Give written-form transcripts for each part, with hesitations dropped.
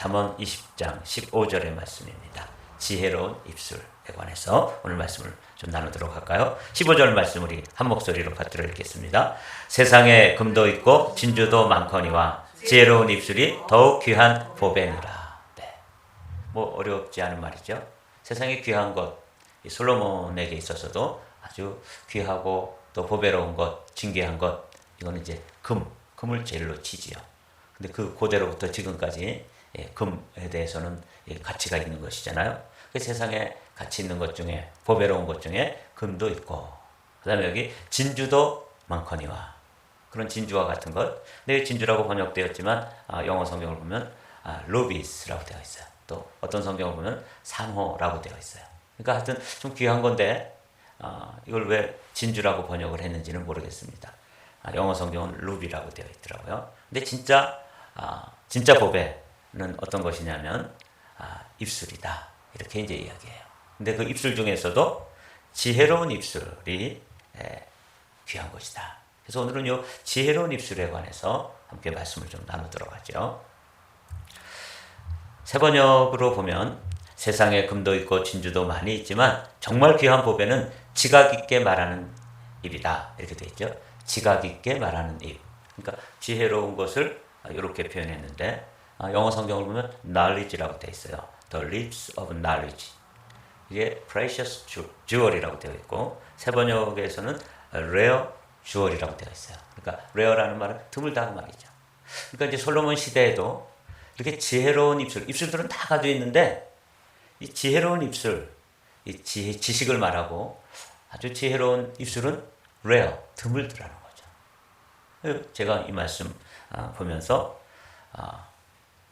잠언 20장 15절의 말씀입니다. 지혜로운 입술에 관해서 오늘 말씀을 좀 나누도록 할까요? 15절 말씀 우리 한 목소리로 받들어 읽겠습니다. 세상에 금도 있고 진주도 많거니와 지혜로운 입술이 더욱 귀한 보배니라. 네. 뭐 어렵지 않은 말이죠. 세상에 귀한 것, 솔로몬에게 있어서도 아주 귀하고 또 보배로운 것, 진귀한 것, 이거는 이제 금을 제일로 치지요. 근데 그 고대로부터 지금까지 금에 대해서는 가치가 있는 것이잖아요. 그 세상에 가치 있는 것 중에 보배로운 것 중에 금도 있고, 그 다음에 여기 진주도 많거니와, 그런 진주와 같은 것. 근데 진주라고 번역되었지만 영어 성경을 보면 루비스라고 되어 있어요. 또 어떤 성경을 보면 산호라고 되어 있어요. 그러니까 하여튼 좀 귀한 건데 이걸 왜 진주라고 번역을 했는지는 모르겠습니다. 영어 성경은 루비라고 되어 있더라고요. 근데 진짜 보배는 어떤 것이냐면 입술이다, 이렇게 이제 이야기해요. 근데 그 입술 중에서도 지혜로운 입술이 귀한 것이다. 그래서 오늘은 이 지혜로운 입술에 관해서 함께 말씀을 좀 나누도록 하죠. 새 번역으로 보면 세상에 금도 있고 진주도 많이 있지만 정말 귀한 보배는 지각 있게 말하는 입이다, 이렇게 되어 있죠. 지각 있게 말하는 입. 그러니까 지혜로운 것을 이렇게 표현했는데 영어 성경을 보면 knowledge라고 되어 있어요. The lips of knowledge. 이게 precious jewel이라고 되어 있고, 새 번역에서는 rare jewel이라고 되어 있어요. 그러니까 rare라는 말은 드물다는 말이죠. 그러니까 이제 솔로몬 시대에도 이렇게 지혜로운 입술들은 다 가지고 있는데, 이 지혜로운 입술, 이 지식을 말하고 아주 지혜로운 입술은 rare, 드물더라는 거죠. 제가 이 말씀 보면서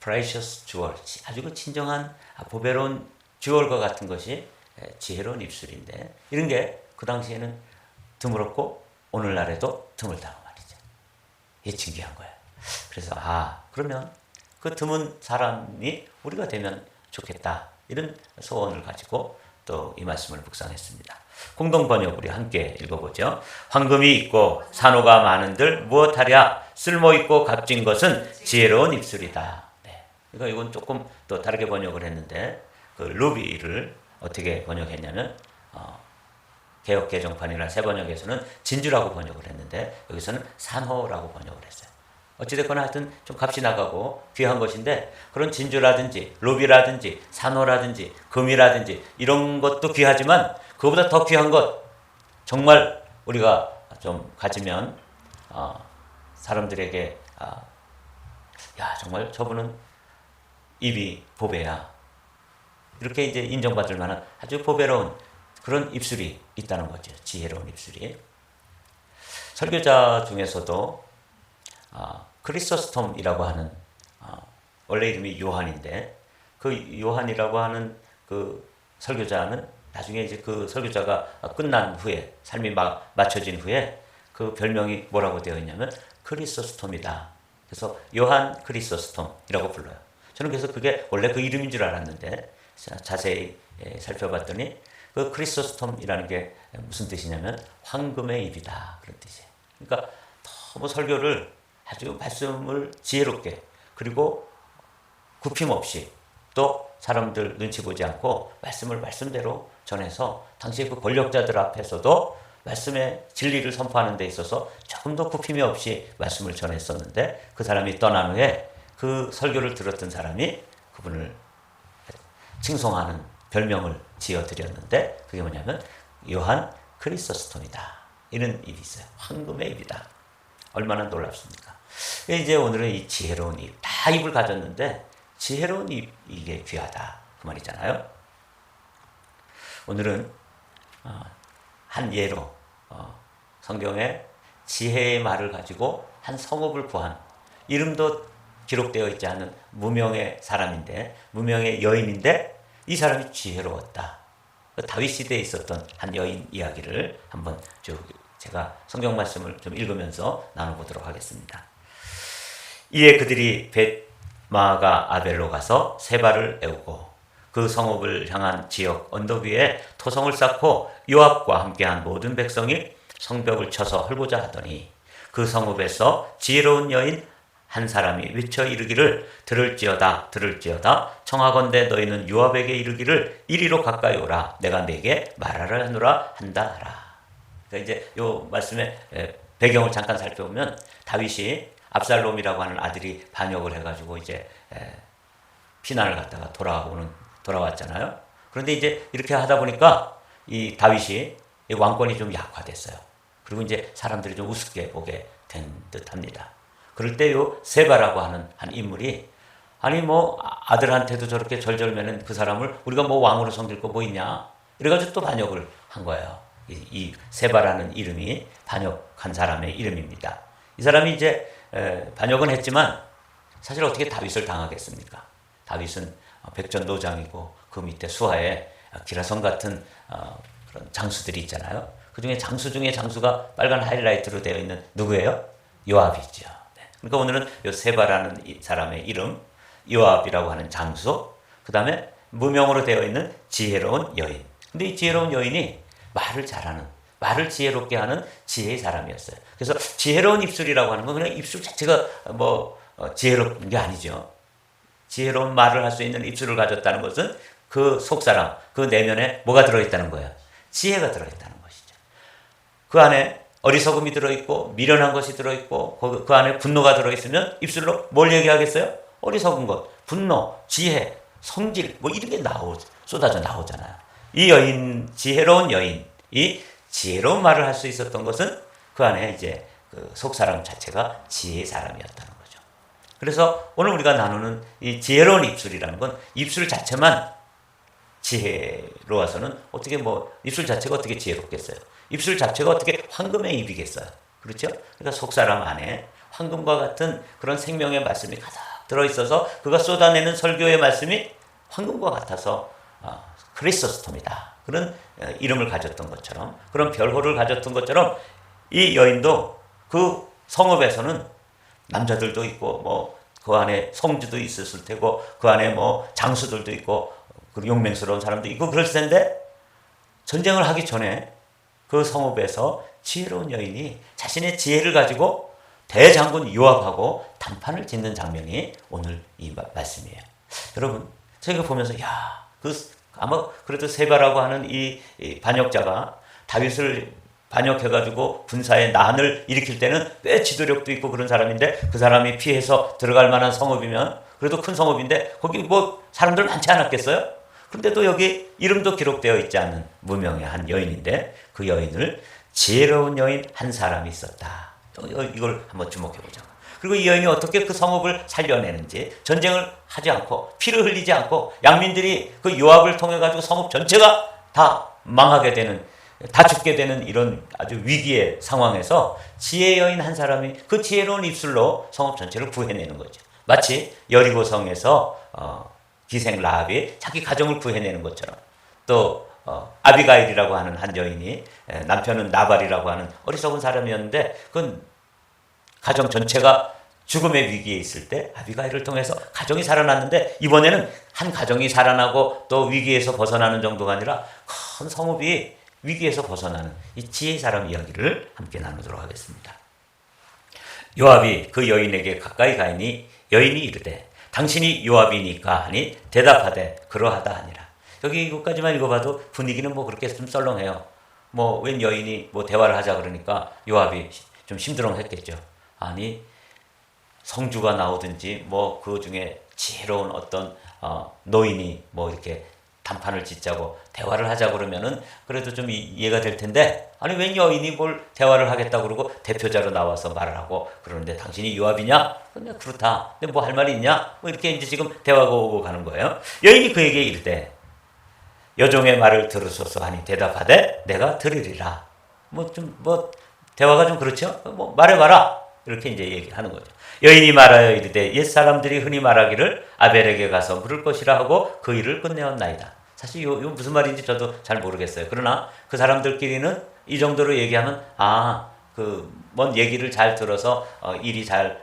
precious jewel, 아주 그 진정한 보배로운 주얼과 같은 것이 지혜로운 입술인데, 이런 게 그 당시에는 드물었고 오늘날에도 드물다고 말이죠. 이게 신기한 거예요. 그래서 그러면 그 드문 사람이 우리가 되면 좋겠다, 이런 소원을 가지고 또 이 말씀을 묵상했습니다. 공동 번역 우리 함께 읽어보죠. 황금이 있고 산호가 많은들 무엇하랴, 쓸모 있고 값진 것은 지혜로운 입술이다. 네. 그러니까 이건 조금 또 다르게 번역을 했는데, 그 루비를 어떻게 번역했냐면 개역 개정판이나 새 번역에서는 진주라고 번역을 했는데 여기서는 산호라고 번역을 했어요. 어찌됐거나 하여튼 좀 값이 나가고 귀한 것인데, 그런 진주라든지 루비라든지 산호라든지 금이라든지 이런 것도 귀하지만 그거보다 더 귀한 것, 정말 우리가 좀 가지면 사람들에게 야, 정말 저분은 입이 보배야, 이렇게 이제 인정받을 만한 아주 보배로운 그런 입술이 있다는 거죠. 지혜로운 입술이. 설교자 중에서도 크리소스톰이라고 하는, 원래 이름이 요한인데, 그 요한이라고 하는 그 설교자는 나중에 이제 그 설교자가 끝난 후에, 삶이 맞춰진 후에 그 별명이 뭐라고 되어 있냐면 크리소스톰이다. 그래서 요한 크리소스톰이라고 불러요. 저는 그래서 그게 원래 그 이름인 줄 알았는데 자세히 살펴봤더니 그 크리소스톰이라는 게 무슨 뜻이냐면 황금의 입이다, 그런 뜻이에요. 그러니까 너무 설교를 아주 말씀을 지혜롭게, 그리고 굽힘 없이, 또 사람들 눈치 보지 않고 말씀을 말씀대로 전해서 당시에 그 권력자들 앞에서도 말씀의 진리를 선포하는 데 있어서 조금 더 굽힘이 없이 말씀을 전했었는데, 그 사람이 떠난 후에 그 설교를 들었던 사람이 그분을 칭송하는 별명을 지어드렸는데, 그게 뭐냐면 요한 크리소스톰이다, 이런 입이 있어요. 황금의 입이다. 얼마나 놀랍습니까? 이제 오늘은 이 지혜로운 입, 다 입을 가졌는데 지혜로운 입, 이게 귀하다, 그 말이잖아요. 오늘은 한 예로 성경에 지혜의 말을 가지고 한 성읍을 구한, 이름도 기록되어 있지 않은 무명의 사람인데, 무명의 여인인데 이 사람이 지혜로웠다. 다윗 시대에 있었던 한 여인 이야기를 한번 제가 성경 말씀을 좀 읽으면서 나눠보도록 하겠습니다. 이에 그들이 벳마가 아벨로 가서 세바를 애우고 그 성읍을 향한 지역 언덕 위에 토성을 쌓고 요압과 함께한 모든 백성이 성벽을 쳐서 헐고자 하더니, 그 성읍에서 지혜로운 여인 한 사람이 외쳐 이르기를 들을지어다 들을지어다 청하건대 너희는 요압에게 이르기를 이리로 가까이 오라 내가 네게 말하라 하노라 한다 하라. 그러니까 이제 요 말씀의 배경을 잠깐 살펴보면 다윗이 압살롬이라고 하는 아들이 반역을 해가지고 이제 피난을 갔다가 돌아왔잖아요. 그런데 이제 이렇게 하다 보니까 이 다윗이 이 왕권이 좀 약화됐어요. 그리고 이제 사람들이 좀 우습게 보게 된 듯합니다. 그럴 때 요 세바라고 하는 한 인물이 아니 뭐 아들한테도 저렇게 절절매는 그 사람을 우리가 뭐 왕으로 섬길 거 뭐 있냐 이래가지고 또 반역을 한 거예요. 이 세바라는 이름이 반역한 사람의 이름입니다. 이 사람이 이제 반역은 했지만 사실 어떻게 다윗을 당하겠습니까? 다윗은 백전노장이고 그 밑에 수하에 기라성 같은 그런 장수들이 있잖아요. 그 중에 장수 중에 장수가 빨간 하이라이트로 되어 있는 누구예요? 요압이죠. 네. 그러니까 오늘은 요 세바라는 이 사람의 이름, 요압이라고 하는 장수, 그 다음에 무명으로 되어 있는 지혜로운 여인. 근데 이 지혜로운 여인이 말을 잘하는, 말을 지혜롭게 하는 지혜의 사람이었어요. 그래서 지혜로운 입술이라고 하는 건 그냥 입술 자체가 뭐 지혜로운 게 아니죠. 지혜로운 말을 할 수 있는 입술을 가졌다는 것은 그 속사람, 그 내면에 뭐가 들어있다는 거예요? 지혜가 들어있다는 것이죠. 그 안에 어리석음이 들어있고 미련한 것이 들어있고 그 안에 분노가 들어있으면 입술로 뭘 얘기하겠어요? 어리석은 것, 분노, 지혜, 성질 뭐 이런 게 쏟아져 나오잖아요. 이 여인, 지혜로운 여인이 지혜로운 말을 할 수 있었던 것은 그 안에 이제 그 속사람 자체가 지혜의 사람이었다는 거죠. 그래서 오늘 우리가 나누는 이 지혜로운 입술이라는 건 입술 자체만 지혜로워서는 어떻게 뭐 입술 자체가 어떻게 지혜롭겠어요? 입술 자체가 어떻게 황금의 입이겠어요? 그렇죠? 그러니까 속사람 안에 황금과 같은 그런 생명의 말씀이 가득 들어있어서 그가 쏟아내는 설교의 말씀이 황금과 같아서 크리소스톰이다. 그런 이름을 가졌던 것처럼 그런 별호를 가졌던 것처럼 이 여인도 그 성읍에서는 남자들도 있고 뭐 그 안에 성주도 있었을 테고 그 안에 뭐 장수들도 있고 그리고 용맹스러운 사람도 있고 그럴 텐데 전쟁을 하기 전에 그 성읍에서 지혜로운 여인이 자신의 지혜를 가지고 대장군 요압하고 단판을 짓는 장면이 오늘 이 말씀이에요. 여러분 저희가 보면서 아마 그래도 세바라고 하는 이 반역자가 다윗을 반역해가지고 군사의 난을 일으킬 때는 꽤 지도력도 있고 그런 사람인데 그 사람이 피해서 들어갈 만한 성읍이면 그래도 큰 성읍인데 거기 뭐 사람들 많지 않았겠어요? 그런데도 여기 이름도 기록되어 있지 않은 무명의 한 여인인데 그 여인을 지혜로운 여인 한 사람이 있었다. 이걸 한번 주목해보자. 그리고 이 여인이 어떻게 그 성읍을 살려내는지 전쟁을 하지 않고 피를 흘리지 않고 양민들이 그 요압을 통해 가지고 성읍 전체가 다 망하게 되는 다 죽게 되는 이런 아주 위기의 상황에서 지혜 여인 한 사람이 그 지혜로운 입술로 성읍 전체를 구해내는 거죠. 마치 여리고 성에서 기생 라합이 자기 가정을 구해내는 것처럼 또 아비가일이라고 하는 한 여인이 남편은 나발이라고 하는 어리석은 사람이었는데 그건 가정 전체가 죽음의 위기에 있을 때 아비가일을 통해서 가정이 살아났는데 이번에는 한 가정이 살아나고 또 위기에서 벗어나는 정도가 아니라 큰 성읍이 위기에서 벗어나는 이 지혜의 사람 이야기를 함께 나누도록 하겠습니다. 요압이 그 여인에게 가까이 가니 여인이 이르되 당신이 요압이니까 하니 대답하되 그러하다 하니라. 여기 이것까지만 읽어봐도 분위기는 뭐 그렇게 좀 썰렁해요. 뭐 웬 여인이 뭐 대화를 하자 그러니까 요압이 좀 심드렁했겠죠. 아니 성주가 나오든지 뭐 그 중에 지혜로운 어떤 노인이 뭐 이렇게 단판을 짓자고 대화를 하자 그러면은 그래도 좀 이해가 될 텐데 아니 웬 여인이 뭘 대화를 하겠다고 그러고 대표자로 나와서 말을 하고 그러는데 당신이 요압이냐? 그냥 그렇다. 근데 뭐 할 말이 있냐? 뭐 이렇게 이제 지금 대화가 오고 가는 거예요. 여인이 그에게 이르되 여종의 말을 들으소서 하니 대답하되 내가 들으리라. 뭐 대화가 좀 그렇죠? 뭐 말해봐라. 이렇게 이제 얘기하는 거죠. 여인이 말하여 이르되 옛 사람들이 흔히 말하기를 아벨에게 가서 물을 것이라 하고 그 일을 끝내었나이다. 사실 요 무슨 말인지 저도 잘 모르겠어요. 그러나 그 사람들끼리는 이 정도로 얘기하면 그 뭔 얘기를 잘 들어서 일이 잘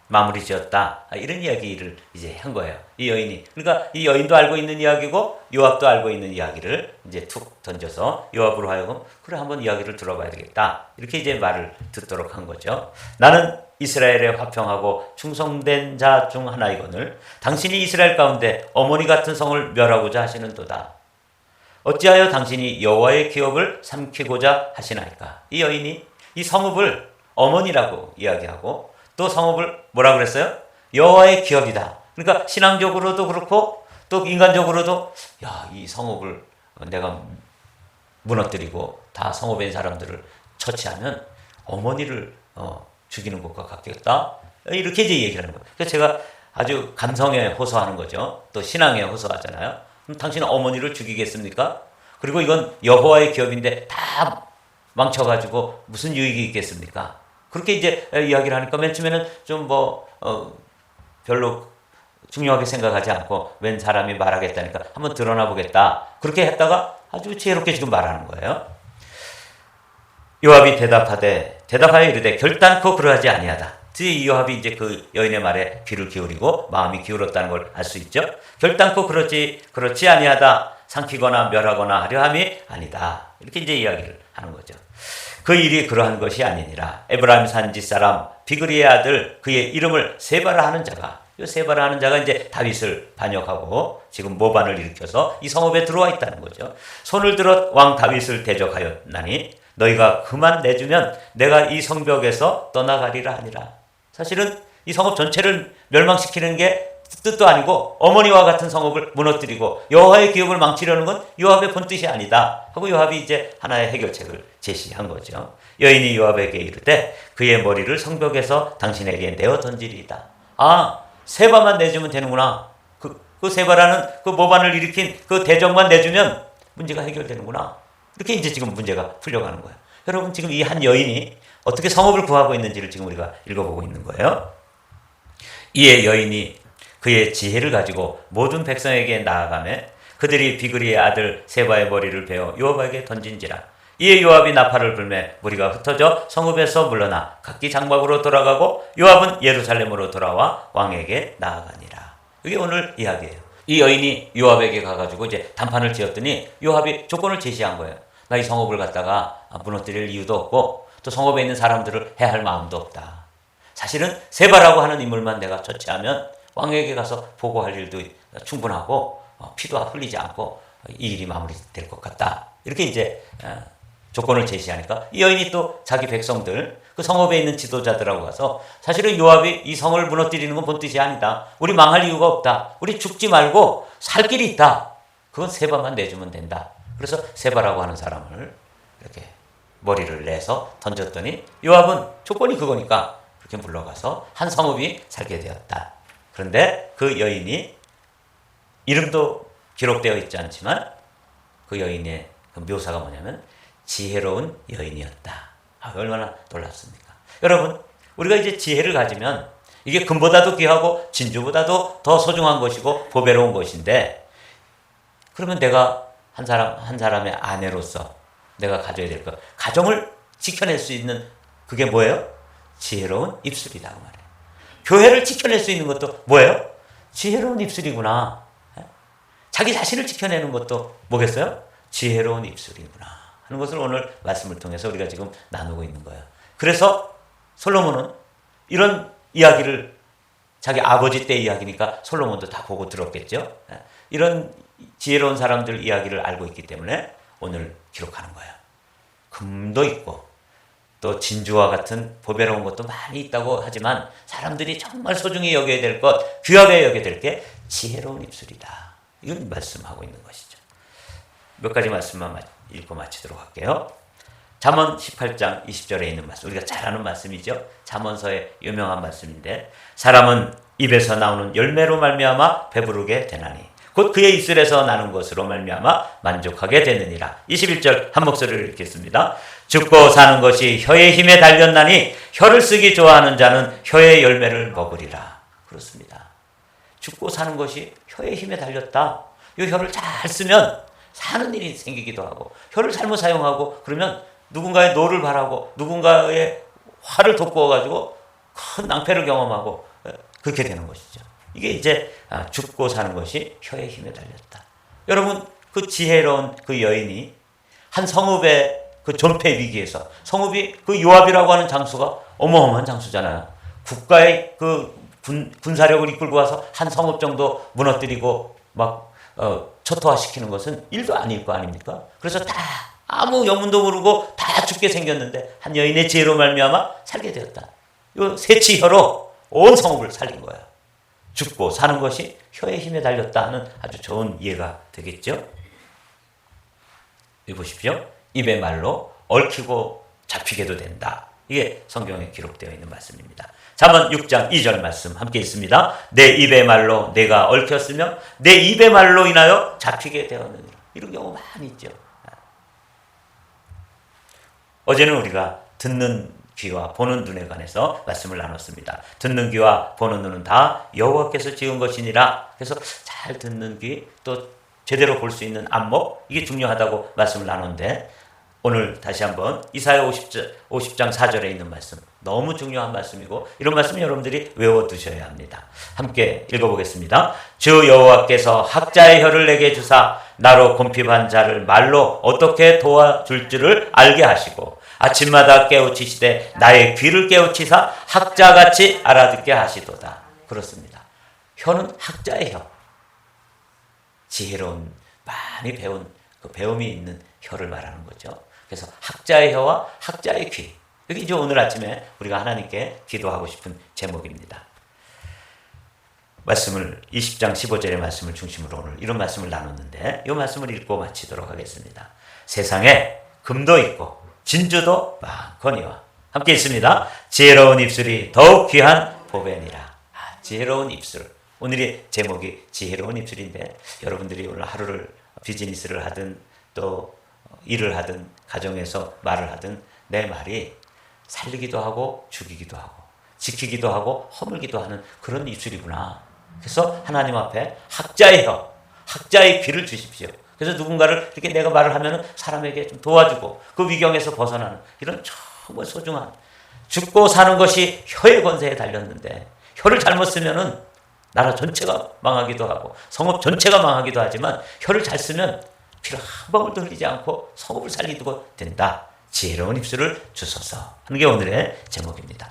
마무리 지었다. 이런 이야기를 이제 한 거예요. 이 여인이. 그러니까 이 여인도 알고 있는 이야기고 요압도 알고 있는 이야기를 이제 툭 던져서 요압으로 하여금 그래 한번 이야기를 들어봐야 되겠다. 이렇게 이제 말을 듣도록 한 거죠. 나는 이스라엘에 화평하고 충성된 자 중 하나이거늘 당신이 이스라엘 가운데 어머니 같은 성을 멸하고자 하시는도다. 어찌하여 당신이 여호와의 기업을 삼키고자 하시나이까. 이 여인이 이 성읍을 어머니라고 이야기하고 또 성읍을 뭐라 그랬어요? 여호와의 기업이다. 그러니까 신앙적으로도 그렇고 또 인간적으로도 이 성읍을 내가 무너뜨리고 다 성읍에 있는 사람들을 처치하면 어머니를 죽이는 것과 같겠다. 이렇게 이제 얘기를 하는 거예요. 그래서 제가 아주 감성에 호소하는 거죠. 또 신앙에 호소하잖아요. 그럼 당신은 어머니를 죽이겠습니까? 그리고 이건 여호와의 기업인데 다 망쳐가지고 무슨 유익이 있겠습니까? 그렇게 이제 이야기를 하니까 맨 처음에는 좀 별로 중요하게 생각하지 않고 웬 사람이 말하겠다니까 한번 드러나 보겠다. 그렇게 했다가 아주 지혜롭게 지금 말하는 거예요. 요압이 대답하여 이르되 결단코 그러하지 아니하다. 이 요압이 이제 그 여인의 말에 귀를 기울이고 마음이 기울었다는 걸 알 수 있죠. 결단코 그렇지 아니하다. 삼키거나 멸하거나 하려 함이 아니다. 이렇게 이제 이야기를 하는 거죠. 그 일이 그러한 것이 아니니라. 에브라임 산지 사람 비그리의 아들 그의 이름을 세바라 하는 자가 이 세바라 하는 자가 이제 다윗을 반역하고 지금 모반을 일으켜서 이 성읍에 들어와 있다는 거죠. 손을 들어 왕 다윗을 대적하였나니 너희가 그만 내주면 내가 이 성벽에서 떠나가리라 하니라. 사실은 이 성읍 전체를 멸망시키는 게 뜻도 아니고 어머니와 같은 성읍을 무너뜨리고 여호와의 기업을 망치려는 건 요압의 본뜻이 아니다 하고 요압이 이제 하나의 해결책을 제시한 거죠. 여인이 요압에게 이르되 그의 머리를 성벽에서 당신에게 내어 던지리이다. 세바만 내주면 되는구나. 그 세바라는 그 모반을 일으킨 그 대적만 내주면 문제가 해결되는구나. 이렇게 이제 지금 문제가 풀려가는 거예요. 여러분 지금 이 한 여인이 어떻게 성읍을 구하고 있는지를 지금 우리가 읽어보고 있는 거예요. 이에 여인이 그의 지혜를 가지고 모든 백성에게 나아가매 그들이 비그리의 아들 세바의 머리를 베어 요압에게 던진지라. 이에 요압이 나팔을 불매 무리가 흩어져 성읍에서 물러나 각기 장막으로 돌아가고 요압은 예루살렘으로 돌아와 왕에게 나아가니라. 이게 오늘 이야기예요. 이 여인이 요압에게 가가지고 이제 담판을 지었더니 요압이 조건을 제시한 거예요. 나 이 성읍을 갖다가 무너뜨릴 이유도 없고 또 성읍에 있는 사람들을 해할 마음도 없다. 사실은 세바라고 하는 인물만 내가 처치하면 왕에게 가서 보고할 일도 충분하고 피도 흘리지 않고 이 일이 마무리될 것 같다. 이렇게 이제 조건을 제시하니까 이 여인이 또 자기 백성들 그 성읍에 있는 지도자들하고 가서 사실은 요압이 이 성을 무너뜨리는 건 본뜻이 아니다. 우리 망할 이유가 없다. 우리 죽지 말고 살 길이 있다. 그건 세바만 내주면 된다. 그래서 세바라고 하는 사람을 이렇게 머리를 내서 던졌더니 요압은 조건이 그거니까 그렇게 물러가서 한 성읍이 살게 되었다. 그런데 그 여인이 이름도 기록되어 있지 않지만 그 여인의 그 묘사가 뭐냐면 지혜로운 여인이었다. 얼마나 놀랍습니까? 여러분 우리가 이제 지혜를 가지면 이게 금보다도 귀하고 진주보다도 더 소중한 것이고 보배로운 것인데 그러면 내가 한 사람의 아내로서 내가 가져야 될 것, 가정을 지켜낼 수 있는 그게 뭐예요? 지혜로운 입술이다 그 말이에요. 교회를 지켜낼 수 있는 것도 뭐예요? 지혜로운 입술이구나. 자기 자신을 지켜내는 것도 뭐겠어요? 지혜로운 입술이구나 하는 것을 오늘 말씀을 통해서 우리가 지금 나누고 있는 거예요. 그래서 솔로몬은 이런 이야기를 자기 아버지 때 이야기니까 솔로몬도 다 보고 들었겠죠. 이런 지혜로운 사람들 이야기를 알고 있기 때문에 오늘 기록하는 거예요. 금도 있고 또 진주와 같은 보배로운 것도 많이 있다고 하지만 사람들이 정말 소중히 여겨야 될 것, 귀하게 여겨야 될 게 지혜로운 입술이다. 이건 말씀하고 있는 것이죠. 몇 가지 말씀만 읽고 마치도록 할게요. 잠언 18장 20절에 있는 말씀, 우리가 잘 아는 말씀이죠. 잠언서의 유명한 말씀인데 사람은 입에서 나오는 열매로 말미암아 배부르게 되나니 곧 그의 입술에서 나는 것으로 말미암아 만족하게 되느니라. 21절 한 목소리를 읽겠습니다. 죽고 사는 것이 혀의 힘에 달렸나니 혀를 쓰기 좋아하는 자는 혀의 열매를 먹으리라. 그렇습니다. 죽고 사는 것이 혀의 힘에 달렸다. 이 혀를 잘 쓰면 사는 일이 생기기도 하고 혀를 잘못 사용하고 그러면 누군가의 노를 바라고 누군가의 화를 돋구어가지고 큰 낭패를 경험하고 그렇게 되는 것이죠. 이게 이제 죽고 사는 것이 혀의 힘에 달렸다. 여러분 그 지혜로운 그 여인이 한 성읍의 그 존폐 위기에서 성읍이 그 요압이라고 하는 장수가 어마어마한 장수잖아요. 국가의 그 군사력을 이끌고 와서 한 성읍 정도 무너뜨리고 막 초토화시키는 것은 일도 아닐 거 아닙니까? 그래서 다 아무 영문도 모르고 다 죽게 생겼는데 한 여인의 지혜로 말미암아 살게 되었다. 이 세치혀로 온 성읍을 살린 거야. 죽고 사는 것이 혀의 힘에 달렸다 하는 아주 좋은 이해가 되겠죠? 여기 보십시오. 입의 말로 얽히고 잡히게도 된다. 이게 성경에 기록되어 있는 말씀입니다. 잠언 6장 2절 말씀 함께 있습니다. 내 입의 말로 내가 얽혔으며 내 입의 말로 인하여 잡히게 되었느니라. 이런 경우 많이 있죠. 어제는 우리가 듣는 귀와 보는 눈에 관해서 말씀을 나눴습니다. 듣는 귀와 보는 눈은 다 여호와께서 지은 것이니라. 그래서 잘 듣는 귀, 또 제대로 볼 수 있는 안목, 이게 중요하다고 말씀을 나눴는데 오늘 다시 한번 이사야 50장 4절에 있는 말씀, 너무 중요한 말씀이고 이런 말씀 여러분들이 외워두셔야 합니다. 함께 읽어보겠습니다. 주 여호와께서 학자의 혀를 내게 주사 나로 곰핍한 자를 말로 어떻게 도와줄 줄을 알게 하시고 아침마다 깨우치시되 나의 귀를 깨우치사 학자같이 알아듣게 하시도다. 그렇습니다. 혀는 학자의 혀, 지혜로운 많이 배운 그 배움이 있는 혀를 말하는 거죠. 그래서 학자의 혀와 학자의 귀, 여기 이제 오늘 아침에 우리가 하나님께 기도하고 싶은 제목입니다. 말씀을 20장 15절의 말씀을 중심으로 오늘 이런 말씀을 나눴는데 이 말씀을 읽고 마치도록 하겠습니다. 세상에 금도 있고 진주도 많거니와 함께 있습니다. 지혜로운 입술이 더욱 귀한 보배니라. 지혜로운 입술. 오늘의 제목이 지혜로운 입술인데 여러분들이 오늘 하루를 비즈니스를 하든 또 일을 하든 가정에서 말을 하든 내 말이 살리기도 하고 죽이기도 하고 지키기도 하고 허물기도 하는 그런 입술이구나. 그래서 하나님 앞에 학자의 혀, 학자의 귀를 주십시오. 그래서 누군가를 이렇게 내가 말을 하면 사람에게 좀 도와주고 그 위경에서 벗어나는 이런 정말 소중한, 죽고 사는 것이 혀의 권세에 달렸는데 혀를 잘못 쓰면은 나라 전체가 망하기도 하고 성읍 전체가 망하기도 하지만 혀를 잘 쓰면 피를 한 방울도 흘리지 않고 성읍을 살리고 된다. 지혜로운 입술을 주소서 하는 게 오늘의 제목입니다.